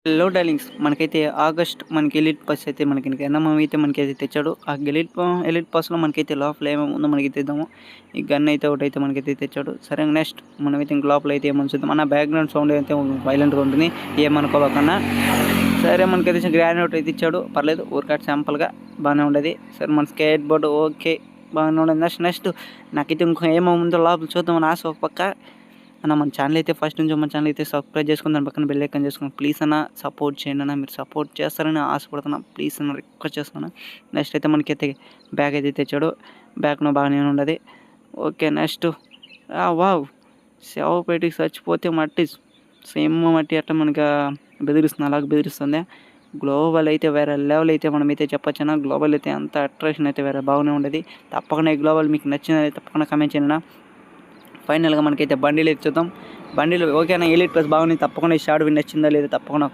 Hello darlings, మనకైతే August మనకి elite pass అయితే మనకి ఎన్నమం అయితే మనకైతే తెచ్చాడు. ఆ ఎలిట్ పాస్‌లో మనకైతే లోపల ఏమేమి ఉందో మనకి తెద్దాము. ఈ గన్ అయితే ఒకటైతే మనకైతే తెచ్చాడు. సరే నెక్స్ట్ మనమైతే ఇంక లోపల అయితే ఏమని చూద్దాం. అన్న బ్యాక్‌గ్రౌండ్ సౌండ్ అయితే వైలెంట్‌గా ఉంటుంది, ఏమనుకోవకన్నా. సరే మనకైతే గ్రానైట్ అయితే ఇచ్చాడు, పర్లేదు ఊరికే సింపుల్‌గా బాగానే ఉండేది. సరే మన స్కేట్ బోర్డ్ ఓకే బాగానే ఉండదు. నెక్స్ట్ నాకైతే ఇంకో ఏమేమి ఉందో లోపల చూద్దామని ఆశ ఒక పక్క. అన్న మన ఛానల్ అయితే ఫస్ట్ నుంచి మన ఛానల్ అయితే సబ్స్క్రైబ్ చేసుకుని దాని పక్కన బెల్ ఐకాన్ చేసుకుని ప్లీజ్ అన్న సపోర్ట్ చేయండి అన్న. మీరు సపోర్ట్ చేస్తారని ఆశపడుతున్నా, ప్లీజ్ అన్న రిక్వెస్ట్ చేస్తున్నాను. నెక్స్ట్ అయితే మనకైతే బ్యాగ్ అయితే తెచ్చాడు. బ్యాగ్లో బాగానే ఉండదు. ఓకే నెక్స్ట్ వావ్, సేవ పెట్టి చచ్చిపోతే మట్టి సేమ్ మట్టి అట్లా మనకి బెదిరిస్తుంది, అలాగ బెదిరిస్తుంది. గ్లోబల్ అయితే వేరే లెవెల్ అయితే మనమైతే చెప్పొచ్చు. గ్లోబల్ అయితే అంత అట్రాక్షన్ అయితే వేరే బాగానే ఉండేది. తప్పకుండా ఈ గ్లోబల్ మీకు నచ్చినది తప్పకుండా కామెంట్ చేయండి. ఫైనల్గా మనకైతే బండిలు అయితే చూద్దాం. బండిలు ఓకేనా, ఎలిట్ ప్లస్ బాగుంది. తప్పకుండా ఈ షార్ట్ విన్ నచ్చిందా లేదా తప్పకుండా